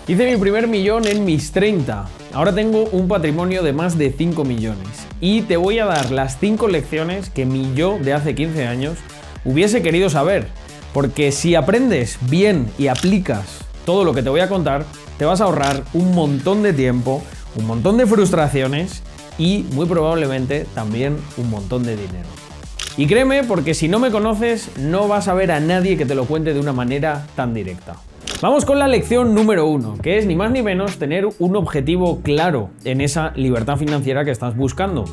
Hice mi primer millón en mis 30. Ahora tengo un patrimonio de más de 5 millones. Y te voy a dar las 5 lecciones que mi yo de hace 15 años hubiese querido saber. Porque si aprendes bien y aplicas todo lo que te voy a contar, te vas a ahorrar un montón de tiempo, un montón de frustraciones y muy probablemente también un montón de dinero. Y créeme, porque si no me conoces, no vas a ver a nadie que te lo cuente de una manera tan directa. Vamos con la lección número 1, que es ni más ni menos tener un objetivo claro en esa libertad financiera que estás buscando.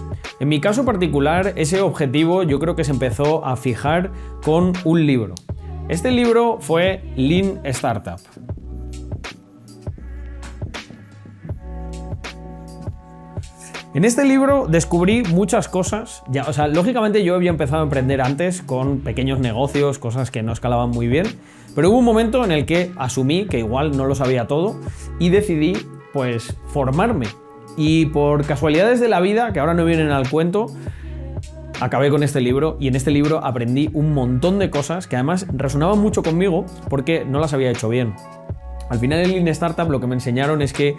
En mi caso particular, ese objetivo yo creo que se empezó a fijar con un libro. Este libro fue Lean Startup. En este libro descubrí muchas cosas. Lógicamente yo había empezado a emprender antes con pequeños negocios, cosas que no escalaban muy bien, pero hubo un momento en el que asumí que igual no lo sabía todo y decidí, pues, formarme. Y por casualidades de la vida, que ahora no vienen al cuento, acabé con este libro y en este libro aprendí un montón de cosas que además resonaban mucho conmigo porque no las había hecho bien. Al final en Lean Startup lo que me enseñaron es que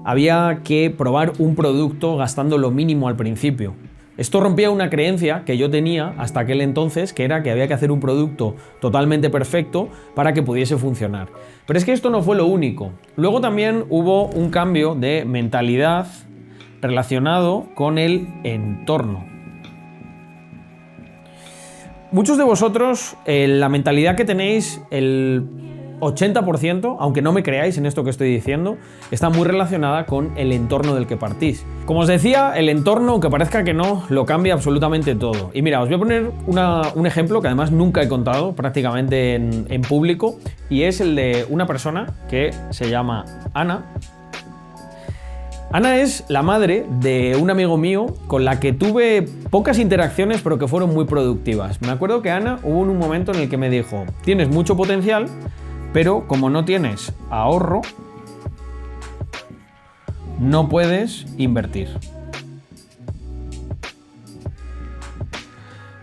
había que probar un producto gastando lo mínimo al principio. Esto rompía una creencia que yo tenía hasta aquel entonces, que era que había que hacer un producto totalmente perfecto para que pudiese funcionar. Pero es que esto no fue lo único. Luego también hubo un cambio de mentalidad relacionado con el entorno. Muchos de vosotros, la mentalidad que tenéis, el 80%, aunque no me creáis en esto que estoy diciendo, está muy relacionada con el entorno del que partís. Como os decía, el entorno, aunque parezca que no, lo cambia absolutamente todo. Y mira, os voy a poner un ejemplo que además nunca he contado prácticamente en público, y es el de una persona que se llama Ana. Ana es la madre de un amigo mío con la que tuve pocas interacciones, pero que fueron muy productivas. Me acuerdo que Ana hubo un momento en el que me dijo: tienes mucho potencial, pero como no tienes ahorro, no puedes invertir.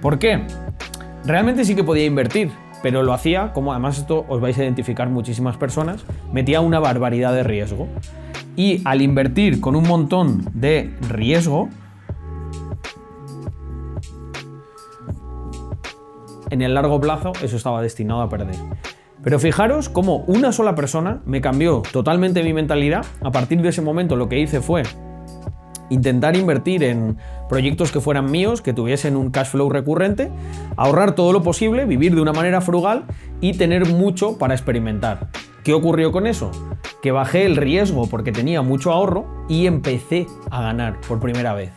¿Por qué? Realmente sí que podía invertir, pero lo hacía, como además esto os vais a identificar muchísimas personas, metía una barbaridad de riesgo. Y al invertir con un montón de riesgo, en el largo plazo eso estaba destinado a perder. Pero fijaros cómo una sola persona me cambió totalmente mi mentalidad. A partir de ese momento lo que hice fue intentar invertir en proyectos que fueran míos, que tuviesen un cash flow recurrente, ahorrar todo lo posible, vivir de una manera frugal y tener mucho para experimentar. ¿Qué ocurrió con eso? Que bajé el riesgo porque tenía mucho ahorro y empecé a ganar por primera vez.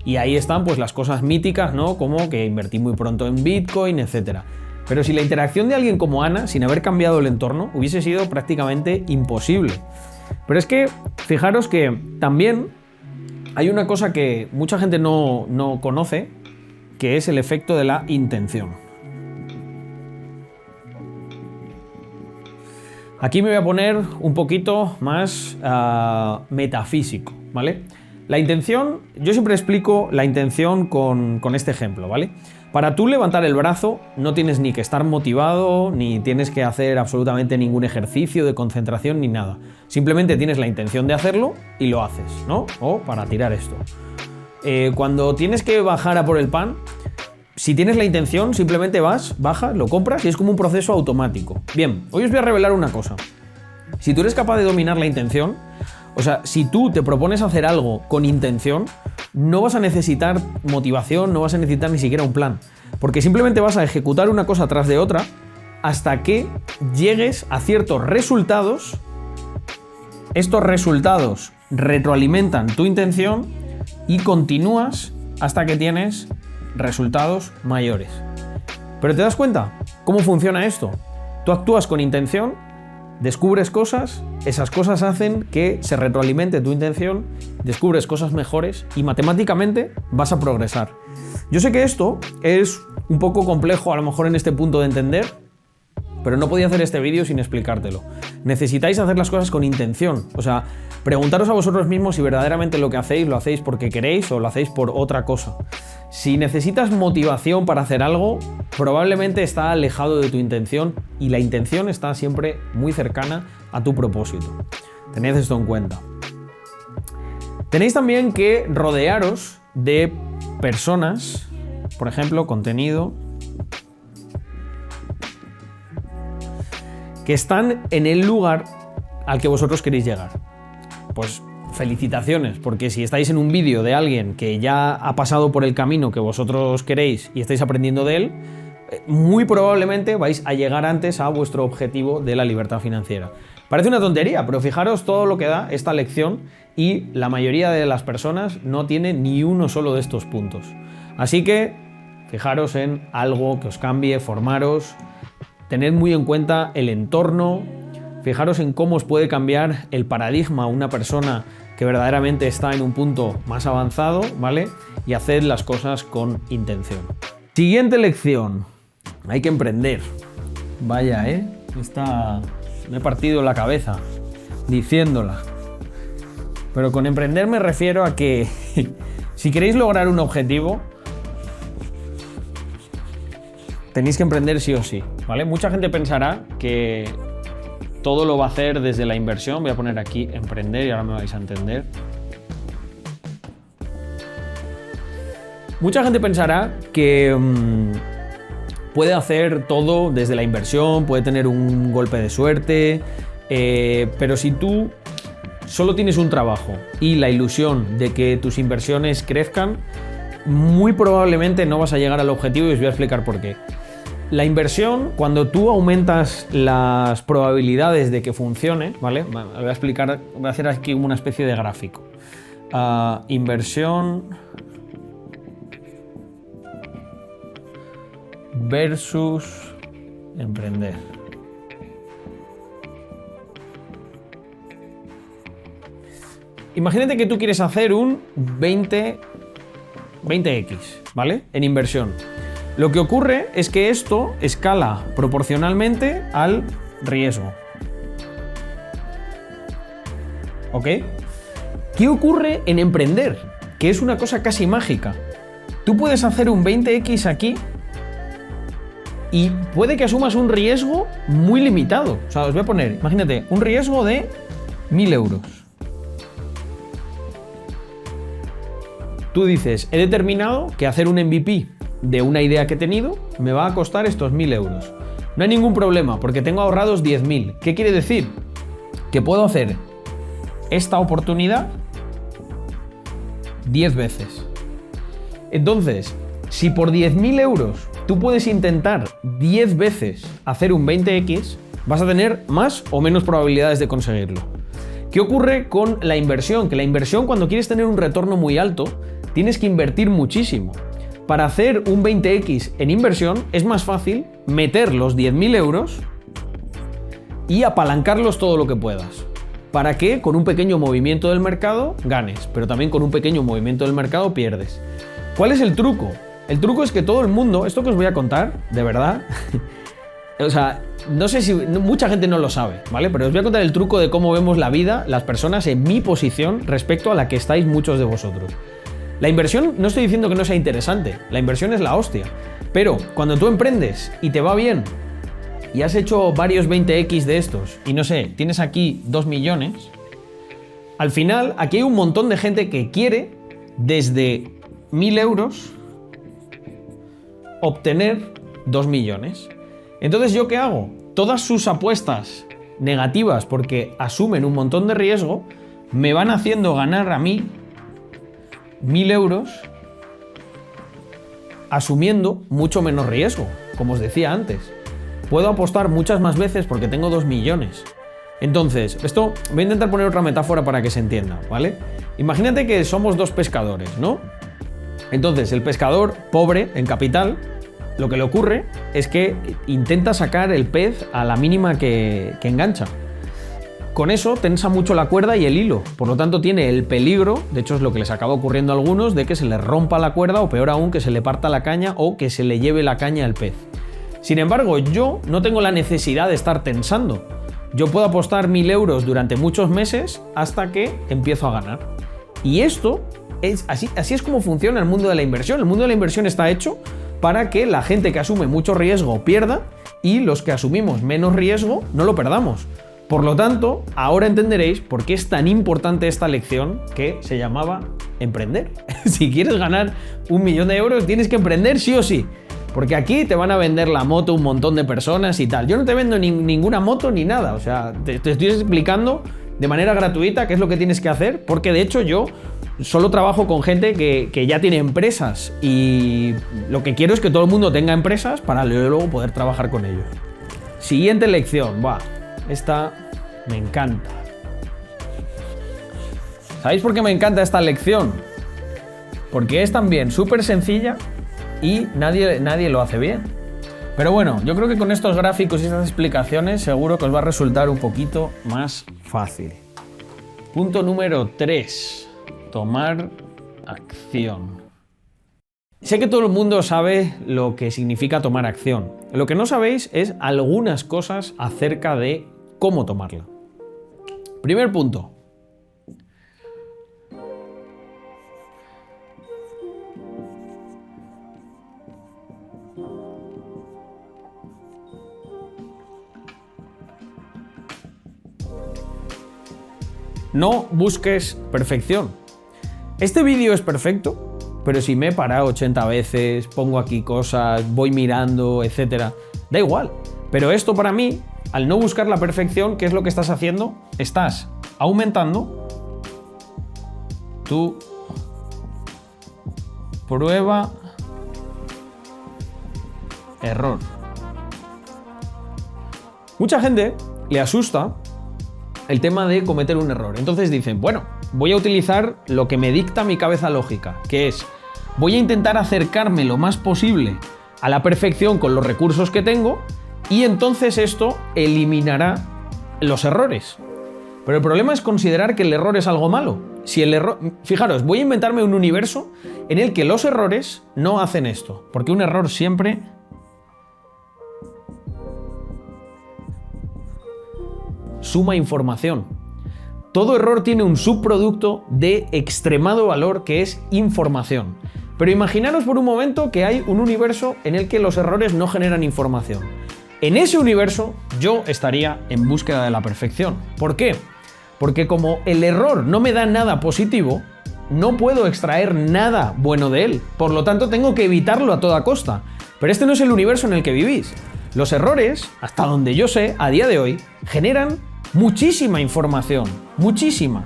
Y ahí están pues las cosas míticas, ¿no? Como que invertí muy pronto en Bitcoin, etc. Pero si la interacción de alguien como Ana, sin haber cambiado el entorno, hubiese sido prácticamente imposible. Pero es que, fijaros que también hay una cosa que mucha gente no conoce, que es el efecto de la intención. Aquí me voy a poner un poquito más metafísico, ¿vale? La intención, yo siempre explico la intención con este ejemplo, ¿vale? Para tú levantar el brazo no tienes ni que estar motivado, ni tienes que hacer absolutamente ningún ejercicio de concentración ni nada. Simplemente tienes la intención de hacerlo y lo haces, ¿no? O para tirar esto. Cuando tienes que bajar a por el pan, si tienes la intención, simplemente vas, bajas, lo compras y es como un proceso automático. Bien, hoy os voy a revelar una cosa. Si tú eres capaz de dominar la intención, o sea, si tú te propones hacer algo con intención, no vas a necesitar motivación, no vas a necesitar ni siquiera un plan, porque simplemente vas a ejecutar una cosa tras de otra hasta que llegues a ciertos resultados. Estos resultados retroalimentan tu intención y continúas hasta que tienes resultados mayores. ¿Pero te das cuenta cómo funciona esto? Tú actúas con intención, descubres cosas, esas cosas hacen que se retroalimente tu intención, descubres cosas mejores y matemáticamente vas a progresar. Yo sé que esto es un poco complejo a lo mejor en este punto de entender, pero no podía hacer este vídeo sin explicártelo. Necesitáis hacer las cosas con intención. O sea, preguntaros a vosotros mismos si verdaderamente lo que hacéis lo hacéis porque queréis o lo hacéis por otra cosa. Si necesitas motivación para hacer algo, probablemente está alejado de tu intención y la intención está siempre muy cercana a tu propósito. Tened esto en cuenta. Tenéis también que rodearos de personas, por ejemplo, contenido, que están en el lugar al que vosotros queréis llegar. Pues felicitaciones, porque si estáis en un vídeo de alguien que ya ha pasado por el camino que vosotros queréis y estáis aprendiendo de él, muy probablemente vais a llegar antes a vuestro objetivo de la libertad financiera. Parece una tontería, pero fijaros todo lo que da esta lección y la mayoría de las personas no tiene ni uno solo de estos puntos. Así que fijaros en algo que os cambie, formaros, tened muy en cuenta el entorno, fijaros en cómo os puede cambiar el paradigma una persona que verdaderamente está en un punto más avanzado, ¿vale? Y haced las cosas con intención. Siguiente lección. Hay que emprender. Vaya, me he partido la cabeza diciéndola. Pero con emprender me refiero a que si queréis lograr un objetivo, tenéis que emprender sí o sí, ¿vale? Mucha gente pensará que todo lo va a hacer desde la inversión. Voy a poner aquí emprender y ahora me vais a entender. Mucha gente pensará que puede hacer todo desde la inversión, puede tener un golpe de suerte, pero si tú solo tienes un trabajo y la ilusión de que tus inversiones crezcan, muy probablemente no vas a llegar al objetivo y os voy a explicar por qué. La inversión, cuando tú aumentas las probabilidades de que funcione, ¿vale? Voy a explicar, voy a hacer aquí una especie de gráfico. Inversión versus emprender. Imagínate que tú quieres hacer un 20x, ¿vale? En inversión. Lo que ocurre es que esto escala proporcionalmente al riesgo. ¿Ok? ¿Qué ocurre en emprender? Que es una cosa casi mágica. Tú puedes hacer un 20x aquí y puede que asumas un riesgo muy limitado. O sea, os voy a poner, imagínate, un riesgo de 1.000 euros. Tú dices, he determinado que hacer un MVP de una idea que he tenido me va a costar estos 1.000 euros. No hay ningún problema porque tengo ahorrados 10.000. ¿Qué quiere decir? Que puedo hacer esta oportunidad 10 veces. Entonces, si por 10.000 euros tú puedes intentar 10 veces hacer un 20x, vas a tener más o menos probabilidades de conseguirlo. ¿Qué ocurre con la inversión? Que la inversión, cuando quieres tener un retorno muy alto, tienes que invertir muchísimo. Para hacer un 20x en inversión es más fácil meter los 10.000 euros y apalancarlos todo lo que puedas. Para que con un pequeño movimiento del mercado ganes, pero también con un pequeño movimiento del mercado pierdes. ¿Cuál es el truco? El truco es que todo el mundo, esto que os voy a contar, de verdad, o sea, no sé si mucha gente no lo sabe, ¿vale? Pero os voy a contar el truco de cómo vemos la vida las personas en mi posición respecto a la que estáis muchos de vosotros. La inversión, no estoy diciendo que no sea interesante, la inversión es la hostia, pero cuando tú emprendes y te va bien y has hecho varios 20x de estos y no sé, tienes aquí 2 millones, al final aquí hay un montón de gente que quiere desde 1.000 euros obtener 2 millones. Entonces, ¿yo qué hago? Todas sus apuestas negativas, porque asumen un montón de riesgo, me van haciendo ganar a mí 1.000 euros asumiendo mucho menos riesgo, como os decía antes. Puedo apostar muchas más veces porque tengo 2 millones. Entonces, esto voy a intentar poner otra metáfora para que se entienda, ¿vale? Imagínate que somos 2 pescadores, ¿no? Entonces, el pescador pobre en capital, lo que le ocurre es que intenta sacar el pez a la mínima que engancha. Con eso tensa mucho la cuerda y el hilo, por lo tanto tiene el peligro, de hecho es lo que les acaba ocurriendo a algunos, de que se les rompa la cuerda o peor aún que se le parta la caña o que se le lleve la caña al pez. Sin embargo, yo no tengo la necesidad de estar tensando. Yo puedo apostar 1.000 euros durante muchos meses hasta que empiezo a ganar. Y esto es así es como funciona el mundo de la inversión. El mundo de la inversión está hecho para que la gente que asume mucho riesgo pierda y los que asumimos menos riesgo no lo perdamos. Por lo tanto, ahora entenderéis por qué es tan importante esta lección que se llamaba emprender. Si quieres ganar 1 millón de euros, tienes que emprender sí o sí. Porque aquí te van a vender la moto un montón de personas y tal. Yo no te vendo ninguna moto ni nada. O sea, te estoy explicando de manera gratuita qué es lo que tienes que hacer. Porque de hecho yo solo trabajo con gente que ya tiene empresas. Y lo que quiero es que todo el mundo tenga empresas para luego poder trabajar con ellos. Siguiente lección. Buah, esta me encanta. ¿Sabéis por qué me encanta esta lección? Porque es también súper sencilla y nadie lo hace bien. Pero bueno, yo creo que con estos gráficos y estas explicaciones seguro que os va a resultar un poquito más fácil. Punto número 3. Tomar acción. Sé que todo el mundo sabe lo que significa tomar acción. Lo que no sabéis es algunas cosas acerca de cómo tomarla. Primer punto. No busques perfección. Este vídeo es perfecto, pero si me he parado 80 veces, pongo aquí cosas, voy mirando, etc. Da igual. Pero esto para mí, al no buscar la perfección, ¿qué es lo que estás haciendo? Estás aumentando tu prueba error. Mucha gente le asusta el tema de cometer un error. Entonces dicen, bueno, voy a utilizar lo que me dicta mi cabeza lógica, que es, voy a intentar acercarme lo más posible a la perfección con los recursos que tengo y entonces esto eliminará los errores. Pero el problema es considerar que el error es algo malo. Si el error, fijaros, voy a inventarme un universo en el que los errores no hacen esto, porque un error siempre suma información. Todo error tiene un subproducto de extremado valor que es información. Pero imaginaros por un momento que hay un universo en el que los errores no generan información. En ese universo yo estaría en búsqueda de la perfección. ¿Por qué? Porque como el error no me da nada positivo, no puedo extraer nada bueno de él. Por lo tanto, tengo que evitarlo a toda costa. Pero este no es el universo en el que vivís. Los errores, hasta donde yo sé, a día de hoy, generan muchísima información, muchísima.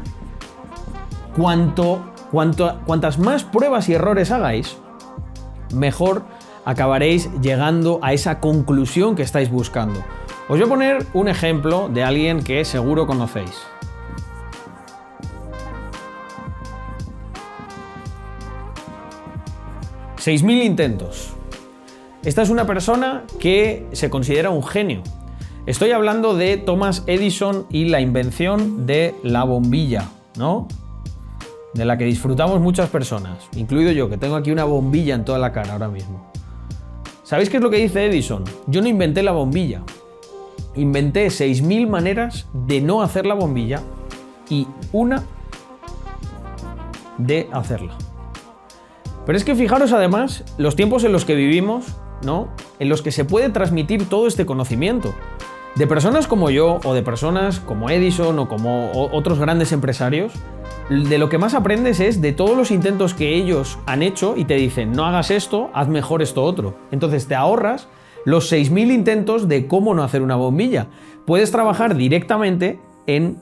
Cuantas más pruebas y errores hagáis, mejor acabaréis llegando a esa conclusión que estáis buscando. Os voy a poner un ejemplo de alguien que seguro conocéis. $6.000 intentos. Esta es una persona que se considera un genio. Estoy hablando de Thomas Edison y la invención de la bombilla, ¿no? De la que disfrutamos muchas personas, incluido yo, que tengo aquí una bombilla en toda la cara ahora mismo. ¿Sabéis qué es lo que dice Edison? Yo no inventé la bombilla. Inventé 6.000 maneras de no hacer la bombilla y una de hacerla. Pero es que fijaros además los tiempos en los que vivimos, ¿no? En los que se puede transmitir todo este conocimiento. De personas como yo, o de personas como Edison, o como otros grandes empresarios, de lo que más aprendes es de todos los intentos que ellos han hecho y te dicen, no hagas esto, haz mejor esto otro. Entonces te ahorras los 6.000 intentos de cómo no hacer una bombilla. Puedes trabajar directamente en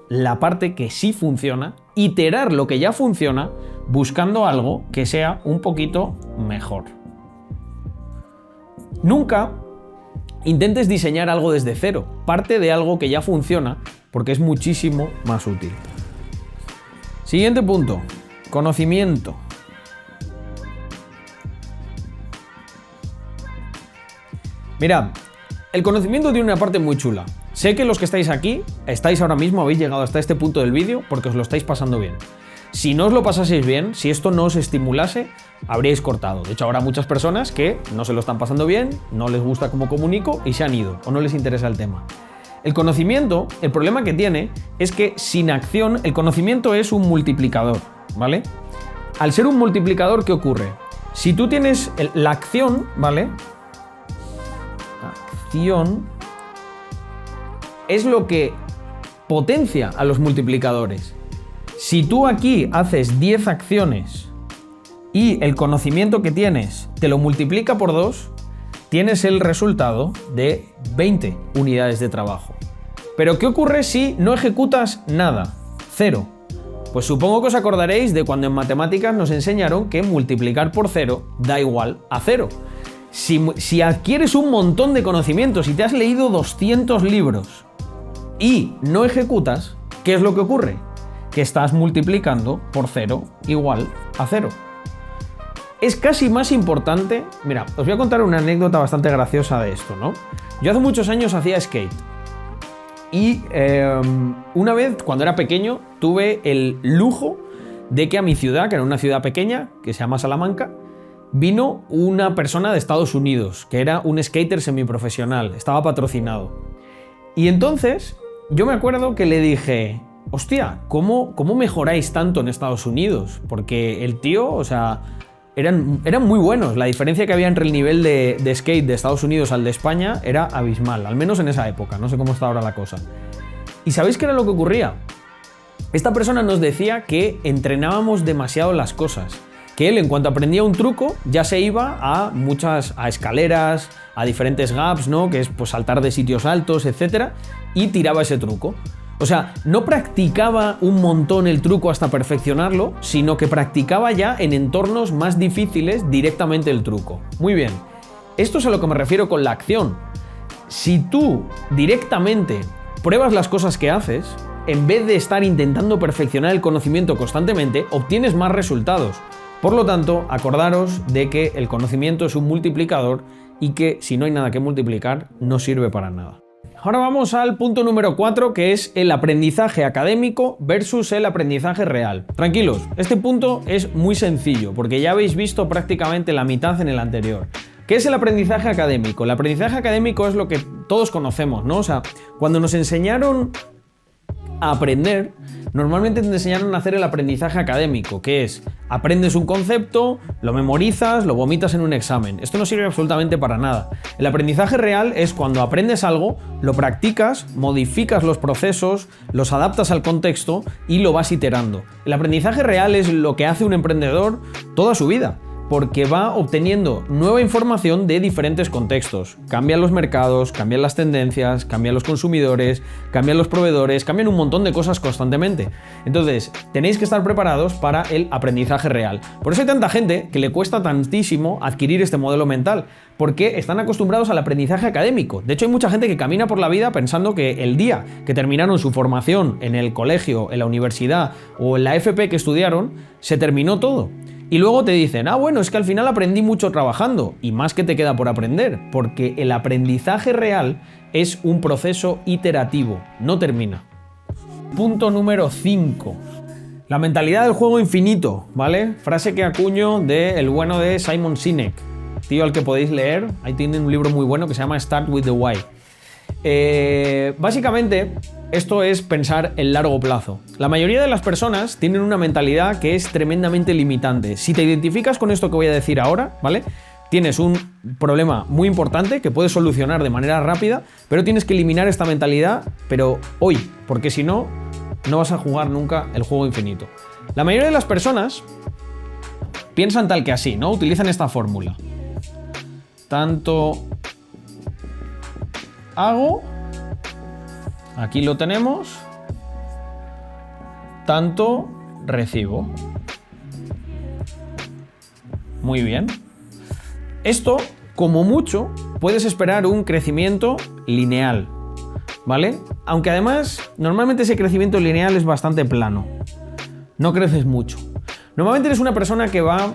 la parte que sí funciona, iterar lo que ya funciona, buscando algo que sea un poquito mejor. Nunca intentes diseñar algo desde cero. Parte de algo que ya funciona porque es muchísimo más útil. Siguiente punto. Conocimiento. Mirad, el conocimiento tiene una parte muy chula. Sé que los que estáis aquí, estáis ahora mismo, habéis llegado hasta este punto del vídeo porque os lo estáis pasando bien. Si no os lo pasaseis bien, si esto no os estimulase, habríais cortado. De hecho, habrá muchas personas que no se lo están pasando bien, no les gusta cómo comunico y se han ido, o no les interesa el tema. El conocimiento, el problema que tiene es que sin acción, el conocimiento es un multiplicador, ¿vale? Al ser un multiplicador, ¿qué ocurre? Si tú tienes la acción, ¿vale? Acción es lo que potencia a los multiplicadores. Si tú aquí haces 10 acciones y el conocimiento que tienes te lo multiplica por 2, tienes el resultado de 20 unidades de trabajo. Pero ¿qué ocurre si no ejecutas nada? 0. Pues supongo que os acordaréis de cuando en matemáticas nos enseñaron que multiplicar por 0 da igual a 0. Si adquieres un montón de conocimientos y te has leído 200 libros y no ejecutas, ¿qué es lo que ocurre? Que estás multiplicando por 0 igual a 0. Es casi más importante... Mira, os voy a contar una anécdota bastante graciosa de esto, ¿no? Yo hace muchos años hacía skate. Y una vez, cuando era pequeño, tuve el lujo de que a mi ciudad, que era una ciudad pequeña, que se llama Salamanca, vino una persona de Estados Unidos, que era un skater semiprofesional, estaba patrocinado. Y entonces, yo me acuerdo que le dije, hostia, ¿cómo mejoráis tanto en Estados Unidos? Porque el tío, o sea, eran muy buenos. La diferencia que había entre el nivel de skate de Estados Unidos al de España era abismal, al menos en esa época, no sé cómo está ahora la cosa. ¿Y sabéis qué era lo que ocurría? Esta persona nos decía que entrenábamos demasiado las cosas, que él en cuanto aprendía un truco ya se iba a escaleras, a diferentes gaps, ¿no? Que es pues saltar de sitios altos, etcétera, y tiraba ese truco. O sea, no practicaba un montón el truco hasta perfeccionarlo, sino que practicaba ya en entornos más difíciles directamente el truco. Muy bien, esto es a lo que me refiero con la acción. Si tú directamente pruebas las cosas que haces, en vez de estar intentando perfeccionar el conocimiento constantemente, obtienes más resultados. Por lo tanto, acordaros de que el conocimiento es un multiplicador y que si no hay nada que multiplicar, no sirve para nada. Ahora vamos al punto número 4, que es el aprendizaje académico versus el aprendizaje real. Tranquilos, este punto es muy sencillo, porque ya habéis visto prácticamente la mitad en el anterior. ¿Qué es el aprendizaje académico? El aprendizaje académico es lo que todos conocemos, ¿no? O sea, cuando nos enseñaron a aprender, normalmente te enseñaron a hacer el aprendizaje académico, que es, aprendes un concepto, lo memorizas, lo vomitas en un examen. Esto no sirve absolutamente para nada. El aprendizaje real es cuando aprendes algo, lo practicas, modificas los procesos, los adaptas al contexto y lo vas iterando. El aprendizaje real es lo que hace un emprendedor toda su vida, porque va obteniendo nueva información de diferentes contextos. Cambian los mercados, cambian las tendencias, cambian los consumidores, cambian los proveedores, cambian un montón de cosas constantemente. Entonces, tenéis que estar preparados para el aprendizaje real. Por eso hay tanta gente que le cuesta tantísimo adquirir este modelo mental, porque están acostumbrados al aprendizaje académico. De hecho, hay mucha gente que camina por la vida pensando que el día que terminaron su formación en el colegio, en la universidad o en la FP que estudiaron, se terminó todo. Y luego te dicen, bueno, es que al final aprendí mucho trabajando, y más que te queda por aprender, porque el aprendizaje real es un proceso iterativo, no termina. Punto número 5. La mentalidad del juego infinito, ¿vale? Frase que acuño del bueno de Simon Sinek, tío al que podéis leer, ahí tienen un libro muy bueno que se llama Start with the Why. Básicamente, esto es pensar en largo plazo. La mayoría de las personas tienen una mentalidad que es tremendamente limitante. Si te identificas con esto que voy a decir ahora, ¿vale? Tienes un problema muy importante que puedes solucionar de manera rápida, pero tienes que eliminar esta mentalidad, pero hoy, porque si no, no vas a jugar nunca el juego infinito. La mayoría de las personas piensan tal que así, ¿no? Utilizan esta fórmula. Tanto hago, aquí lo tenemos, tanto recibo. Muy bien. Esto, como mucho, puedes esperar un crecimiento lineal, ¿vale? Aunque además, normalmente ese crecimiento lineal es bastante plano. No creces mucho. Normalmente eres una persona que va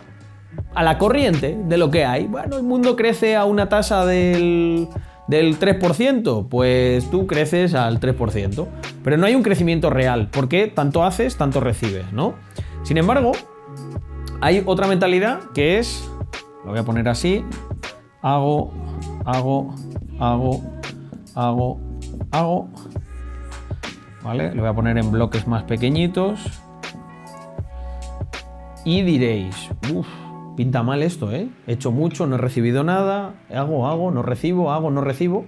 a la corriente de lo que hay. Bueno, el mundo crece a una tasa del 3%, pues tú creces al 3%. Pero no hay un crecimiento real, porque tanto haces, tanto recibes, ¿no? Sin embargo, hay otra mentalidad que es, lo voy a poner así, hago, ¿vale? Lo voy a poner en bloques más pequeñitos. Y diréis, pinta mal esto, ¿eh? He hecho mucho, no he recibido nada, hago, no recibo, hago, no recibo.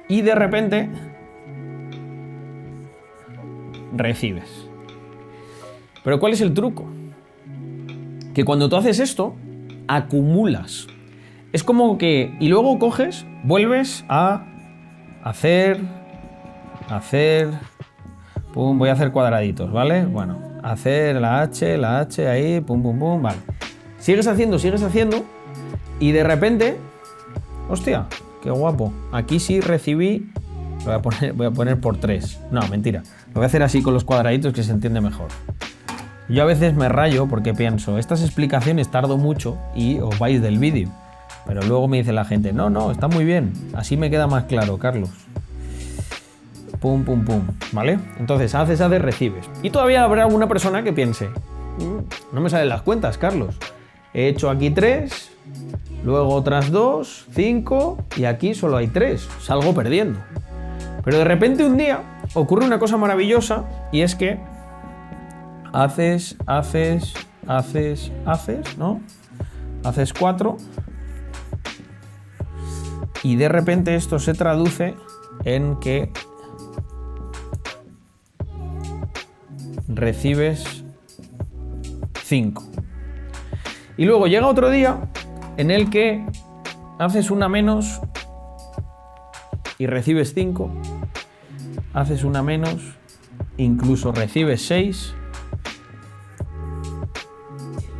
Y de repente recibes. Pero ¿cuál es el truco? Que cuando tú haces esto, acumulas. Es como que... Y luego coges, vuelves a hacer... Pum, voy a hacer cuadraditos, ¿vale? Bueno, hacer la H ahí, pum, pum, pum, vale. Sigues haciendo, y de repente... Hostia, qué guapo. Aquí sí recibí... Voy a poner por 3. No, mentira. Lo voy a hacer así con los cuadraditos que se entiende mejor. Yo a veces me rayo porque pienso, estas explicaciones tardo mucho y os vais del vídeo. Pero luego me dice la gente, no, está muy bien. Así me queda más claro, Carlos. Pum, pum, pum. ¿Vale? Entonces, haces, recibes. Y todavía habrá alguna persona que piense, no me salen las cuentas, Carlos. He hecho aquí 3, luego otras 2, 5 y aquí solo hay 3. Salgo perdiendo. Pero de repente un día ocurre una cosa maravillosa y es que haces, ¿no? Haces 4 y de repente esto se traduce en que recibes 5. Y luego llega otro día en el que haces una menos y recibes 5. Haces una menos, incluso recibes 6.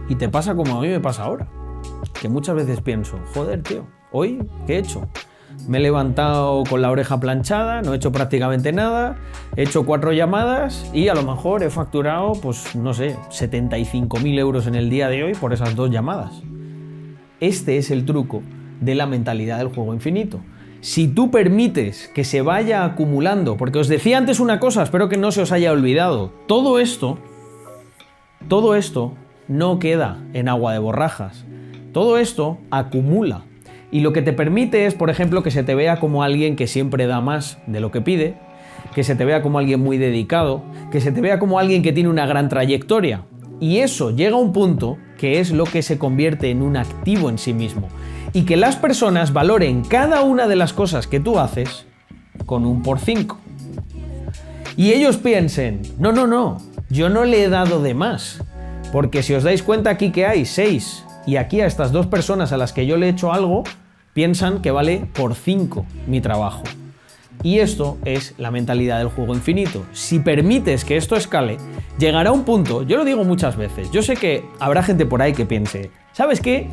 Y te pasa como a mí me pasa ahora. Que muchas veces pienso, joder, tío, ¿hoy qué he hecho? Me he levantado con la oreja planchada, no he hecho prácticamente nada, he hecho 4 llamadas y a lo mejor he facturado, pues no sé, 75.000 euros en el día de hoy por esas 2 llamadas. Este es el truco de la mentalidad del juego infinito. Si tú permites que se vaya acumulando, porque os decía antes una cosa, espero que no se os haya olvidado, todo esto no queda en agua de borrajas, todo esto acumula. Y lo que te permite es, por ejemplo, que se te vea como alguien que siempre da más de lo que pide, que se te vea como alguien muy dedicado, que se te vea como alguien que tiene una gran trayectoria. Y eso llega a un punto que es lo que se convierte en un activo en sí mismo. Y que las personas valoren cada una de las cosas que tú haces con un por 5. Y ellos piensen, no, yo no le he dado de más. Porque si os dais cuenta aquí que hay 6 y aquí a estas 2 personas a las que yo le he hecho algo, piensan que vale por 5 mi trabajo. Y esto es la mentalidad del juego infinito. Si permites que esto escale, llegará un punto, yo lo digo muchas veces, yo sé que habrá gente por ahí que piense, ¿sabes qué?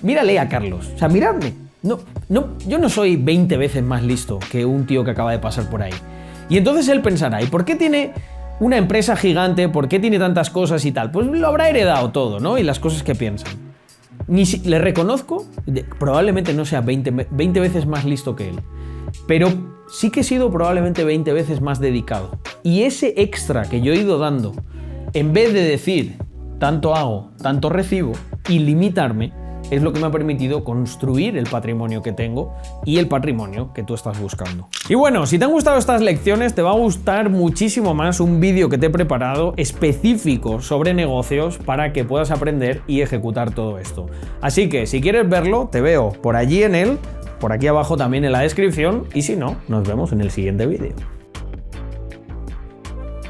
Mírale a Carlos, o sea, miradme. Yo no soy 20 veces más listo que un tío que acaba de pasar por ahí. Y entonces él pensará, ¿y por qué tiene una empresa gigante? ¿Por qué tiene tantas cosas y tal? Pues lo habrá heredado todo, ¿no? Y las cosas que piensan. Ni si le reconozco, probablemente no sea 20 veces más listo que él, pero sí que he sido probablemente 20 veces más dedicado. Y ese extra que yo he ido dando, en vez de decir tanto hago, tanto recibo y limitarme, es lo que me ha permitido construir el patrimonio que tengo y el patrimonio que tú estás buscando. Y bueno, si te han gustado estas lecciones, te va a gustar muchísimo más un vídeo que te he preparado específico sobre negocios para que puedas aprender y ejecutar todo esto. Así que si quieres verlo, te veo por allí en él, por aquí abajo también en la descripción, y si no, nos vemos en el siguiente vídeo.